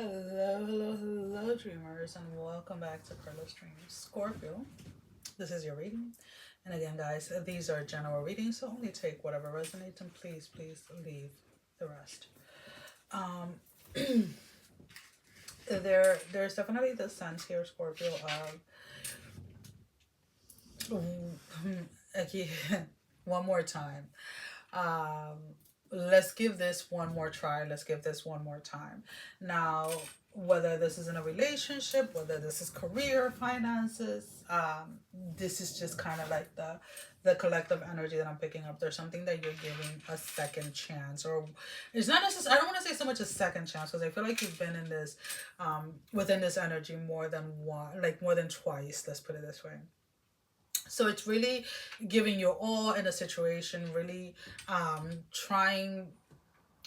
Hello, dreamers, and welcome back to PERLA'S DREAMS. Scorpio, this is your reading. And again, guys, these are general readings, so only take whatever resonates and please leave the rest. Um, there's definitely the sense here, Scorpio, of okay, one more time. Um, let's give this one more try. Let's give this one more time. Now, whether this is in a relationship, whether this is career, finances, this is just kind of like the collective energy that I'm picking up. There's something that you're giving a second chance, or it's not necessarily. I don't want to say so much a second chance because I feel like you've been in this, within this energy more than one, like more than twice. Let's put it this way. So it's really giving you all in a situation, really trying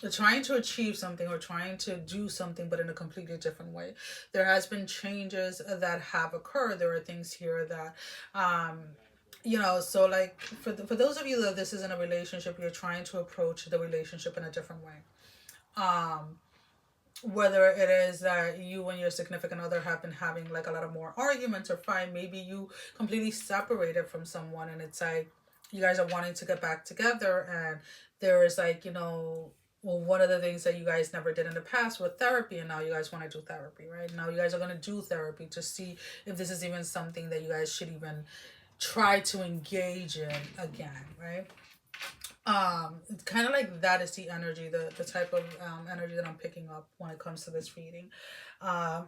to achieve something or trying to do something, but in a completely different way. There has been changes that have occurred. There are things here that so like for those of you that this is in a relationship, you're trying to approach the relationship in a different way. Whether it is that you and your significant other have been having like a lot of more arguments or fight, maybe you completely separated from someone and it's like you guys are wanting to get back together, and there is like, well, one of the things that you guys never did in the past with therapy, and now you guys want to do therapy, right? Now you guys are going to do therapy to see if this is even something that you guys should even try to engage in again, right? It's kind of like that is the energy, the type of energy that I'm picking up when it comes to this reading. um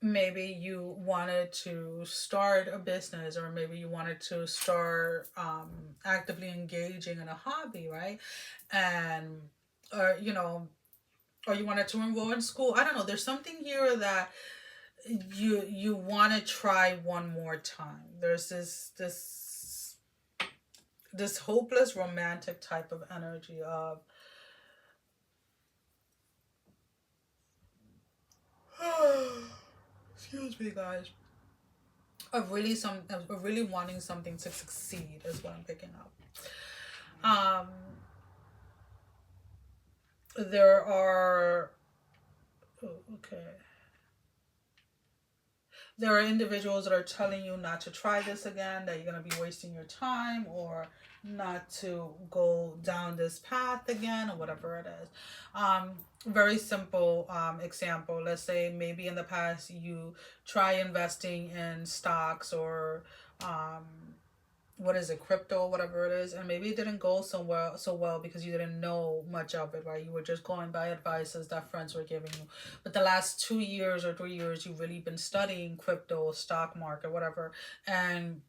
Maybe you wanted to start a business, or maybe you wanted to start actively engaging in a hobby, right? And or or you wanted to enroll in school. I don't know, there's something here that you want to try one more time. There's this hopeless romantic type of energy of excuse me, guys, of really wanting something to succeed is what I'm picking up. um there are okay, there are individuals that are telling you not to try this again, that you're going to be wasting your time, or not to go down this path again, or whatever it is. Very simple example. Let's say maybe in the past you try investing in stocks or what is it, crypto, whatever it is, and maybe it didn't go so well because you didn't know much of it, right? You were just going by advices that friends were giving you. But the last 2 years or 3 years, you've really been studying crypto, stock market, whatever, and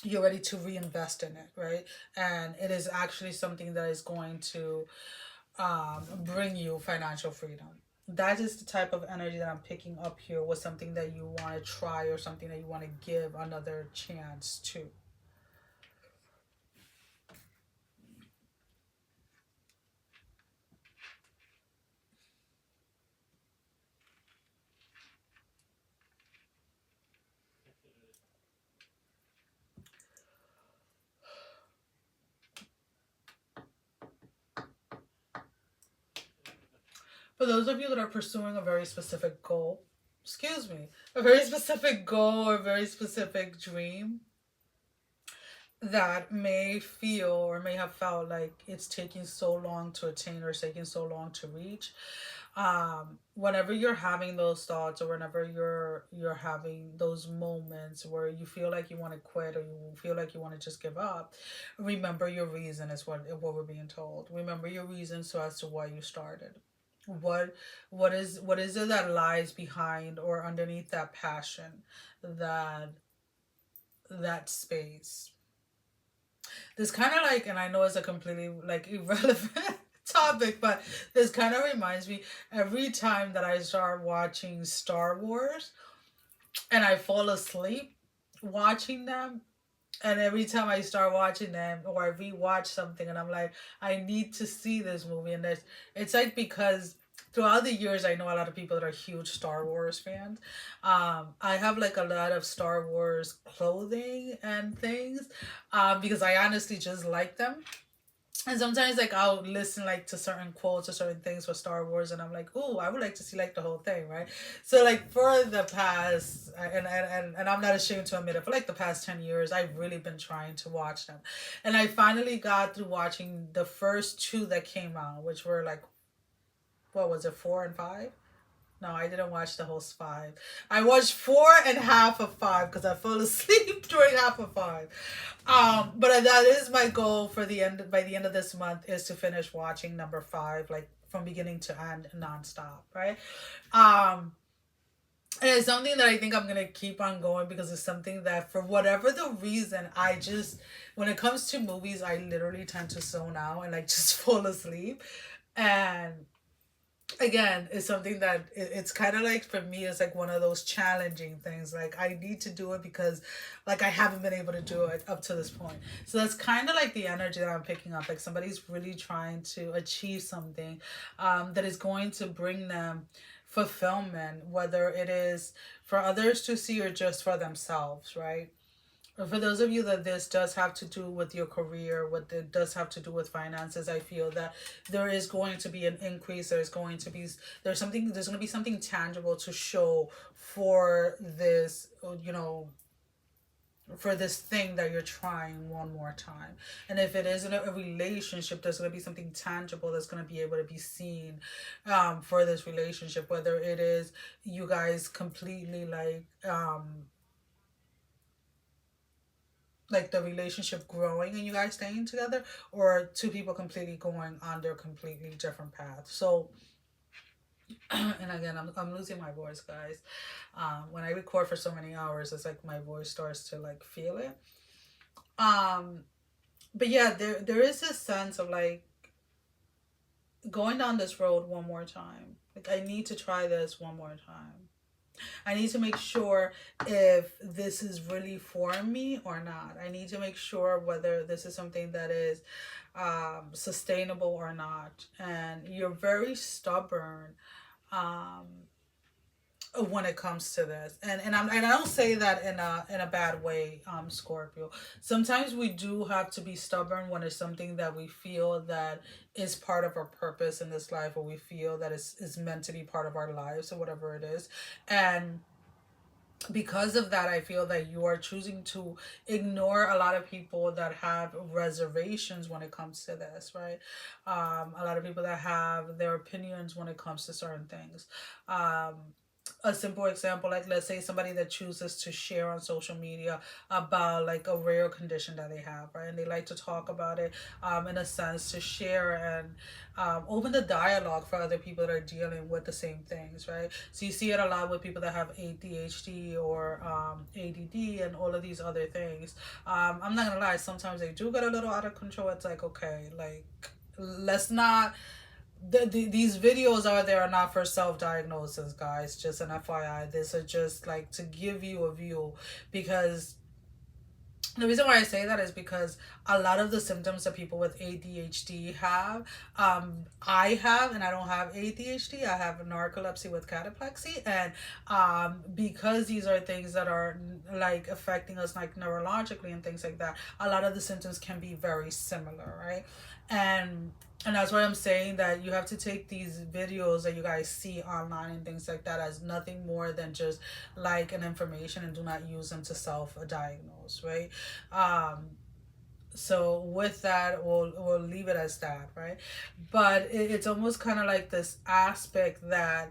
you're ready to reinvest in it, right? And it is actually something that is going to bring you financial freedom. That is the type of energy that I'm picking up here, with something that you want to try or something that you want to give another chance to. For those of you that are pursuing a very specific goal, excuse me, a very specific goal or a very specific dream that may feel or may have felt like it's taking so long to attain or taking so long to reach, whenever you're having those thoughts, or whenever you're having those moments where you feel like you want to quit, or you feel like you want to just give up, remember your reason is what we're being told. Remember your reason, so as to why you started. what what is it that lies behind or underneath that passion, that that space? This kind of like, and I know it's a completely like irrelevant topic, but this kind of reminds me, every time that I start watching Star Wars and I fall asleep watching them, and every time I start watching them or I rewatch something and I'm like, I need to see this movie, and there's, it's like, because throughout the years I know a lot of people that are huge Star Wars fans. I have like a lot of Star Wars clothing and things, because I honestly just like them. And sometimes like I'll listen like to certain quotes or certain things for Star Wars, and I'm like, oh, I would like to see like the whole thing, right? So like for the past, and I'm not ashamed to admit it, for like the past 10 years, I've really been trying to watch them, and I finally got through watching the first two that came out, which were like, what was it, four and five? No, I didn't watch the whole five. I watched four and half of five because I fell asleep during half of five. But that is my goal for the end. By the end of this month, is to finish watching number five, like from beginning to end, nonstop. Right. Um, and it's something that I think I'm gonna keep on going because it's something that, for whatever the reason, I just, when it comes to movies, I literally tend to zone out and like just fall asleep. And again, it's something that it's kind of like, for me, it's like one of those challenging things. Like I need to do it because like I haven't been able to do it up to this point. So that's kind of like the energy that I'm picking up. Like somebody's really trying to achieve something that is going to bring them fulfillment, whether it is for others to see or just for themselves, right? For those of you that this does have to do with your career, what it does have to do with finances, I feel that there is going to be an increase. There's going to be something tangible to show for this, for this thing that you're trying one more time. And if it isn't a relationship, there's going to be something tangible that's going to be able to be seen for this relationship, whether it is you guys completely like the relationship growing and you guys staying together, or two people completely going on their completely different paths. So and again, I'm losing my voice, guys. When I record for so many hours, it's like my voice starts to like feel it. um but yeah, there is this sense of like going down this road one more time. Like I need to try this one more time. I need to make sure if this is really for me or not. I need to make sure whether this is something that is sustainable or not. And you're very stubborn um, when it comes to this, and I don't say that in a bad way, Scorpio. Sometimes we do have to be stubborn when it's something that we feel that is part of our purpose in this life, or we feel that is meant to be part of our lives, or whatever it is. And because of that, I feel that you are choosing to ignore a lot of people that have reservations when it comes to this, right? A lot of people that have their opinions when it comes to certain things. um, a simple example, like let's say somebody that chooses to share on social media about like a rare condition that they have, right? And they like to talk about it, in a sense to share and open the dialogue for other people that are dealing with the same things, right? So you see it a lot with people that have ADHD or ADD and all of these other things. I'm not gonna lie, sometimes they do get a little out of control. It's like, okay, like let's not, these videos are not for self-diagnosis, guys. Just an FYI, this is just like to give you a view, because the reason why I say that is because a lot of the symptoms that people with ADHD have, I have, and I don't have ADHD. I have narcolepsy with cataplexy, and because these are things that are like affecting us like neurologically and things like that, a lot of the symptoms can be very similar, right? And and that's why I'm saying that you have to take these videos that you guys see online and things like that as nothing more than just like an information, and do not use them to self-diagnose, right? um so with that, we'll leave it as that, right? But it's almost kind of like this aspect that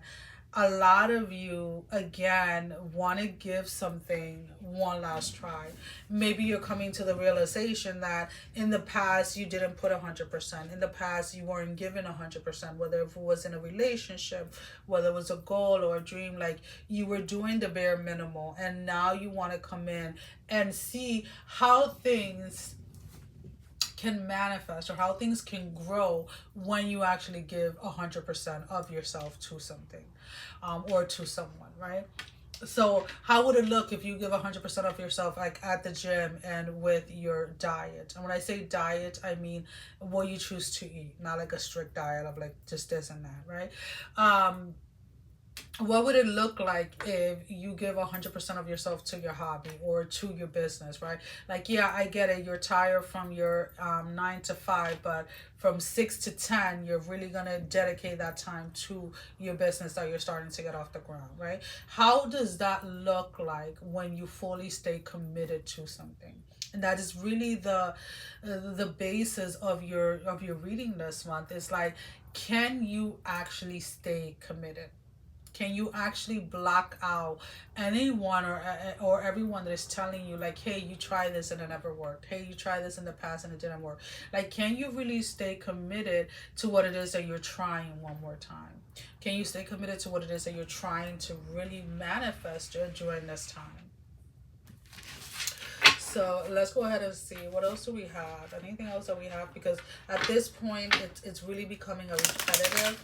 a lot of you again want to give something one last try. Maybe you're coming to the realization that in the past you didn't put 100%. In the past you weren't given 100%, whether if it was in a relationship, whether it was a goal or a dream, like you were doing the bare minimal, and now you want to come in and see how things can manifest, or how things can grow when you actually give 100% of yourself to something, or to someone, right? So how would it look if you give 100% of yourself, like at the gym and with your diet? And when I say diet, I mean what you choose to eat, not like a strict diet of like just this and that, right? what would it look like if you give 100% of yourself to your hobby or to your business, right? Like, yeah, I get it, you're tired from your 9 to 5, but from 6 to 10 you're really gonna dedicate that time to your business that you're starting to get off the ground, right? How does that look like when you fully stay committed to something? And that is really the basis of your reading this month. Is like, can you actually stay committed? Can you actually block out anyone or everyone that is telling you, like, hey, you try this and it never worked, hey, you tried this in the past and it didn't work? Like, can you really stay committed to what it is that you're trying one more time? Can you stay committed to what it is that you're trying to really manifest during this time? So let's go ahead and see what else do we have. Anything else that we have? Because at this point, it's really becoming a repetitive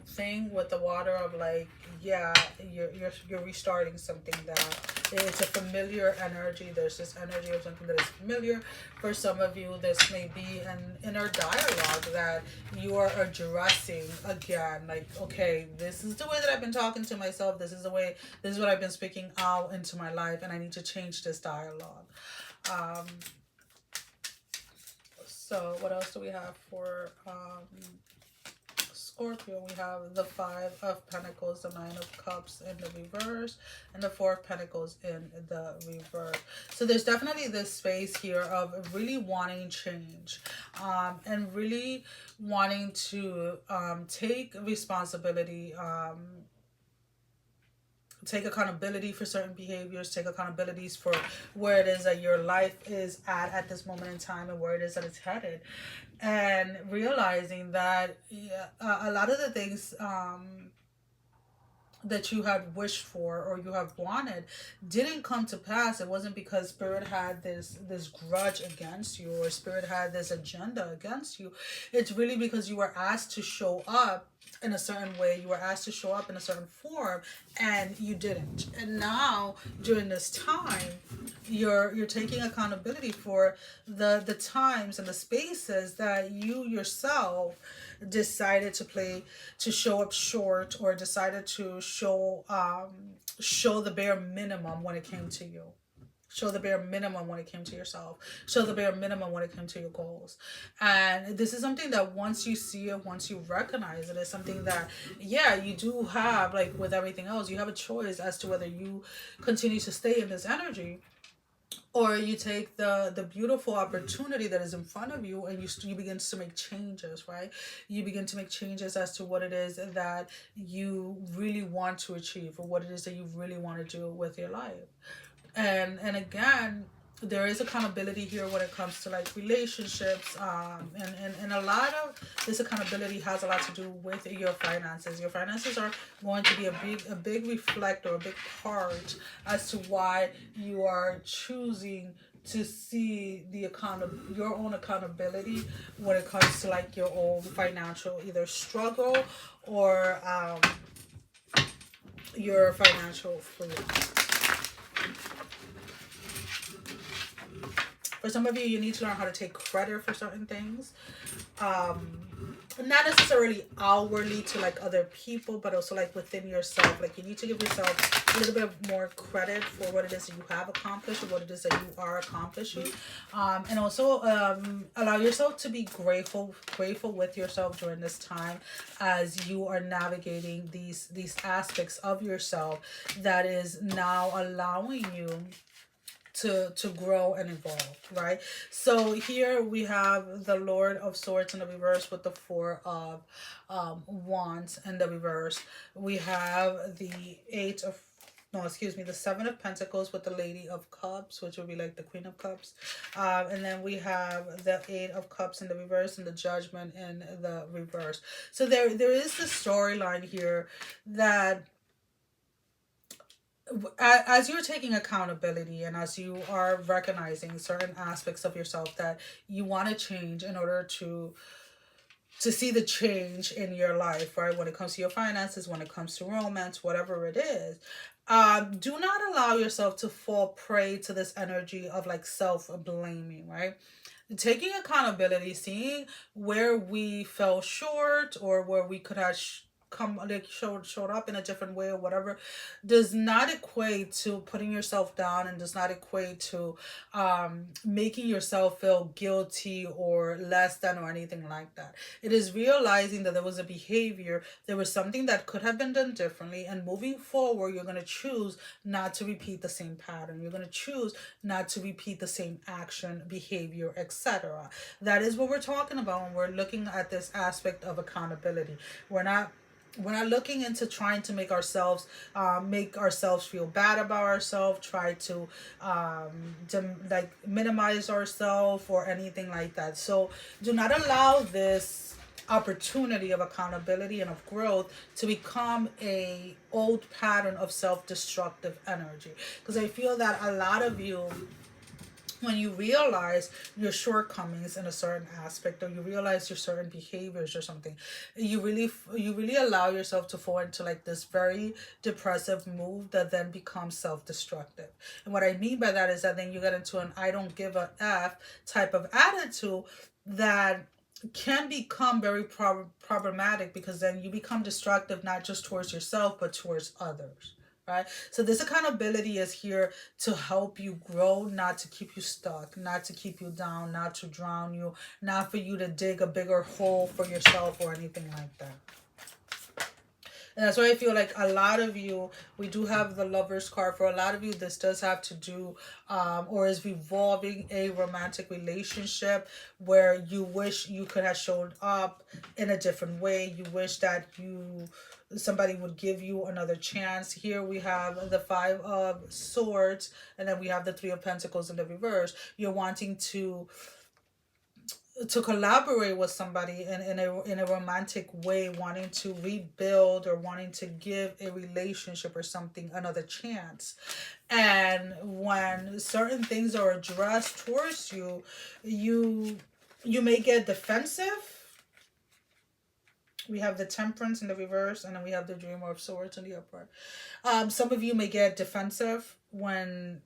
thing with the water of, like, yeah, you're restarting something that it's a familiar energy. There's this energy of something that is familiar. For some of you, this may be an inner dialogue that you are addressing again. Like, okay, this is the way that I've been talking to myself. This is what I've been speaking out into my life, and I need to change this dialogue. Um, so what else do we have for Scorpio? We have the Five of Pentacles, the Nine of Cups in the reverse, and the Four of Pentacles in the reverse. So there's definitely this space here of really wanting change, and really wanting to take responsibility, take accountability for certain behaviors, take accountabilities for where it is that your life is at this moment in time, and where it is that it's headed. And realizing that, yeah, a lot of the things that you had wished for or you have wanted didn't come to pass. It wasn't because spirit had this grudge against you, or spirit had this agenda against you. It's really because you were asked to show up in a certain way, you were asked to show up in a certain form, and you didn't. And now during this time, you're taking accountability for the times and the spaces that you yourself decided to show up short, or decided to show the bare minimum when it came to you. Show the bare minimum when it came to yourself. Show the bare minimum when it came to your goals. And this is something that once you see it, once you recognize it, is something that, yeah, you do have, like with everything else, you have a choice as to whether you continue to stay in this energy, or you take the beautiful opportunity that is in front of you, and you begin to make changes, right? You begin to make changes as to what it is that you really want to achieve, or what it is that you really want to do with your life. And again, there is accountability here when it comes to, like, relationships, and a lot of this accountability has a lot to do with your finances. Your finances are going to be a big reflector, a big part as to why you are choosing to see your own accountability when it comes to, like, your own financial either struggle, or your financial freedom. For some of you, you need to learn how to take credit for certain things. Not necessarily outwardly to, like, other people, but also, like, within yourself. Like, you need to give yourself a little bit more credit for what it is that you have accomplished, or what it is that you are accomplishing. And also allow yourself to be grateful with yourself during this time, as you are navigating these aspects of yourself that is now allowing you to grow and evolve, right? So here we have the Lord of Swords in the reverse with the Four of Wands in the reverse. We have the the Seven of Pentacles with the Lady of Cups, which would be like the Queen of Cups. And then we have the Eight of Cups in the reverse, and the Judgment in the reverse. So there is this storyline here that, as you're taking accountability, and as you are recognizing certain aspects of yourself that you want to change in order to see the change in your life, right? When it comes to your finances, when it comes to romance, whatever it is, do not allow yourself to fall prey to this energy of, like, self-blaming, right? Taking accountability, seeing where we fell short, or where we could have come like showed up in a different way or whatever, does not equate to putting yourself down, and does not equate to making yourself feel guilty or less than or anything like that. It is realizing that there was a behavior, there was something that could have been done differently, and moving forward, you're going to choose not to repeat the same pattern. You're going to choose not to repeat the same action, behavior, etc. That is what we're talking about when we're looking at this aspect of accountability. We're not looking into trying to make ourselves feel bad about ourselves, try to like minimize ourselves or anything like that. So do not allow this opportunity of accountability and of growth to become a old pattern of self-destructive energy, because I feel that a lot of you, when you realize your shortcomings in a certain aspect, or you realize your certain behaviors or something, you really allow yourself to fall into like this very depressive mood that then becomes self-destructive. And what I mean by that is that then you get into an I don't give a f type of attitude that can become very problematic, because then you become destructive not just towards yourself but towards others, right? So this accountability is here to help you grow, not to keep you stuck, not to keep you down, not to drown you, not for you to dig a bigger hole for yourself or anything like that. And that's why I feel like a lot of you, we do have the Lover's card. For a lot of you, this does have to do or is revolving a romantic relationship where you wish you could have showed up in a different way. You wish that somebody would give you another chance. Here we have the Five of Swords, and then we have the Three of Pentacles in the reverse. You're wanting to collaborate with somebody in a romantic way, wanting to rebuild or wanting to give a relationship or something another chance. And when certain things are addressed towards you, you may get defensive. We have the Temperance in the reverse, and then we have the Dreamer of Swords in the upright. Some of you may get defensive when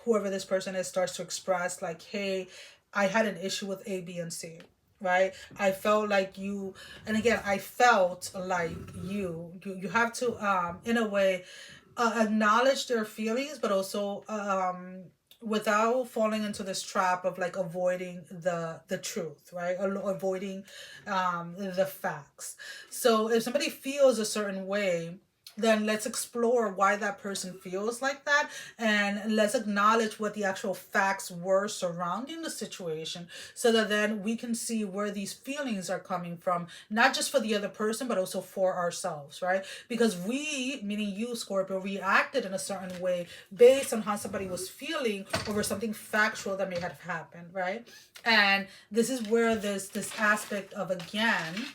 whoever this person is starts to express like, hey, I had an issue with A, B, and C, right? I felt like you, and again, I felt like you have to, in a way, acknowledge their feelings, but also, without falling into this trap of like avoiding the truth, right? Or avoiding the facts. So if somebody feels a certain way, then let's explore why that person feels like that, and let's acknowledge what the actual facts were surrounding the situation, so that then we can see where these feelings are coming from, not just for the other person but also for ourselves, right? Because we, meaning you, Scorpio, reacted in a certain way based on how somebody was feeling over something factual that may have happened, right? And this is where this aspect of, again,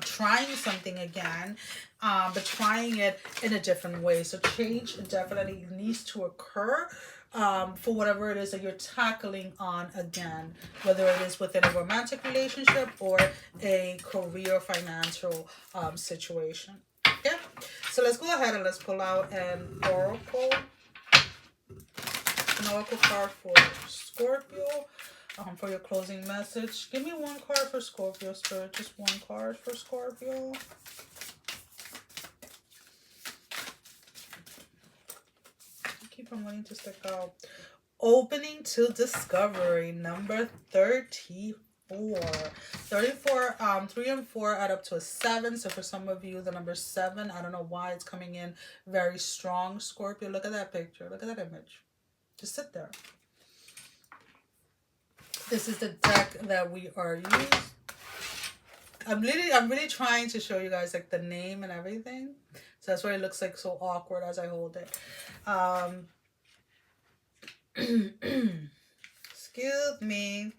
trying something again, but trying it in a different way. So change definitely needs to occur for whatever it is that you're tackling on again, whether it is within a romantic relationship or a career financial situation. Yeah. So let's go ahead and let's pull out an oracle card for Scorpio. For your closing message. Give me one card for Scorpio, Spirit. Just one card for Scorpio. Keep on wanting to stick out. Opening to discovery, number 34. 34, 3 and 4 add up to a 7. So for some of you, the number 7, I don't know why it's coming in very strong, Scorpio. Look at that picture. Look at that image. Just sit there. This is the deck that we are using. I'm really trying to show you guys like the name and everything. So that's why it looks like so awkward as I hold it. Excuse me.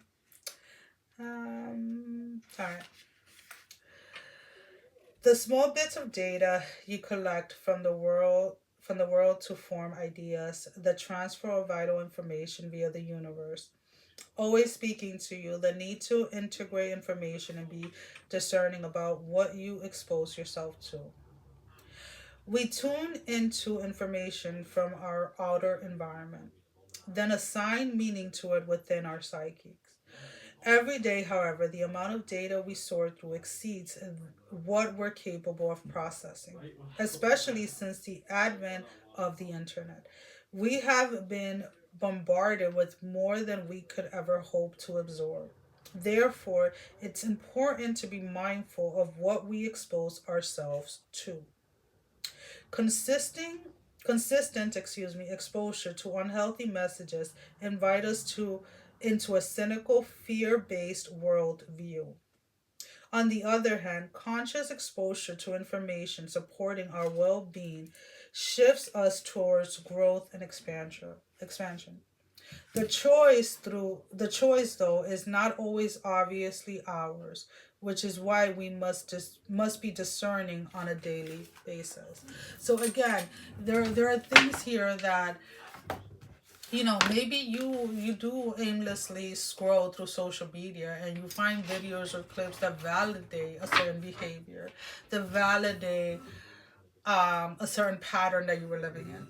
Alright. The small bits of data you collect from the world to form ideas, the transfer of vital information via the universe. Always speaking to you, the need to integrate information and be discerning about what you expose yourself to. We tune into information from our outer environment, then assign meaning to it within our psyches. Every day, however, the amount of data we sort through exceeds what we're capable of processing, especially since the advent of the internet. We have been bombarded with more than we could ever hope to absorb. Therefore, it's important to be mindful of what we expose ourselves to. Consisting consistent exposure to unhealthy messages invite us to into a cynical, fear-based worldview. On the other hand, conscious exposure to information supporting our well-being shifts us towards growth and expansion. The choice though is not always obviously ours, which is why we must be discerning on a daily basis. So again, there are things here that, maybe you do aimlessly scroll through social media and you find videos or clips that validate a certain behavior, that validate a certain pattern that you were living in.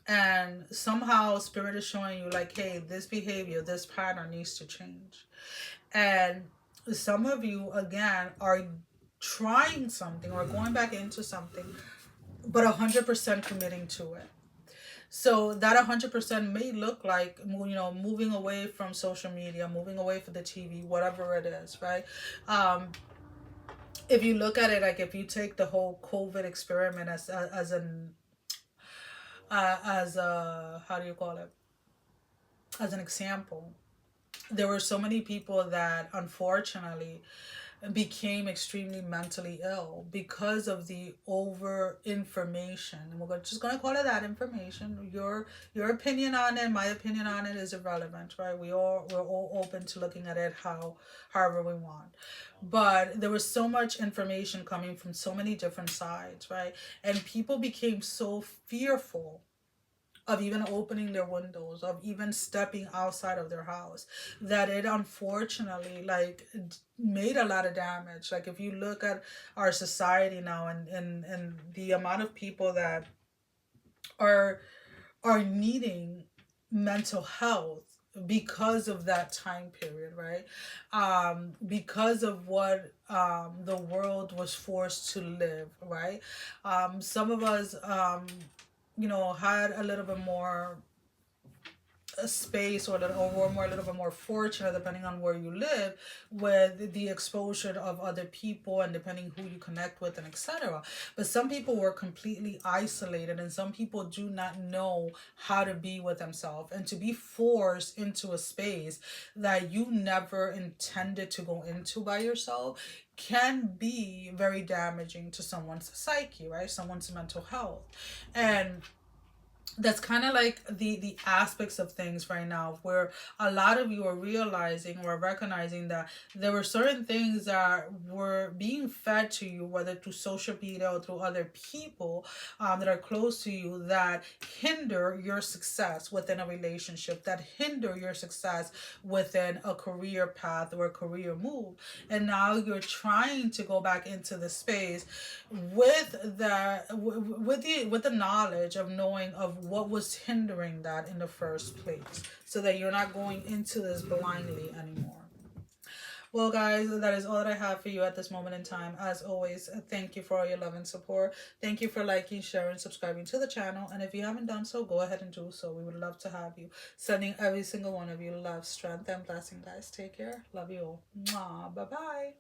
And somehow spirit is showing you like, hey, this behavior, this pattern needs to change. And some of you again are trying something or going back into something, but 100% committing to it. So that 100% may look like, moving away from social media, moving away from the TV, whatever it is, right? If you look at it, like if you take the whole COVID experiment as a, how do you call it, as an example, there were so many people that unfortunately became extremely mentally ill because of the over information. And we're just going to call it that, information. Your opinion on it, my opinion on it is irrelevant, right? We're all open to looking at it however we want. But there was so much information coming from so many different sides, right? And people became so fearful of even opening their windows, of even stepping outside of their house, that it unfortunately like made a lot of damage. Like if you look at our society now, and the amount of people that are are needing mental health because of that time period, right? Because of what the world was forced to live, right? Some of us had a little bit more a space, or more a little bit more fortunate, depending on where you live, with the exposure of other people and depending who you connect with and etc. But some people were completely isolated, and some people do not know how to be with themselves, and to be forced into a space that you never intended to go into by yourself can be very damaging to someone's psyche, right? Someone's mental health. And that's kind of like the aspects of things right now, where a lot of you are realizing or recognizing that there were certain things that were being fed to you, whether through social media or through other people that are close to you, that hinder your success within a relationship, that hinder your success within a career path or a career move. And now you're trying to go back into the space with the knowledge of knowing of what was hindering that in the first place, so that you're not going into this blindly anymore. Well, guys, that is all that I have for you at this moment in time. As always, thank you for all your love and support. Thank you for liking, sharing, subscribing to the channel. And if you haven't done so, go ahead and do so. We would love to have you. Sending every single one of you love, strength, and blessing, guys. Take care. Love you all. Mwah. Bye-bye.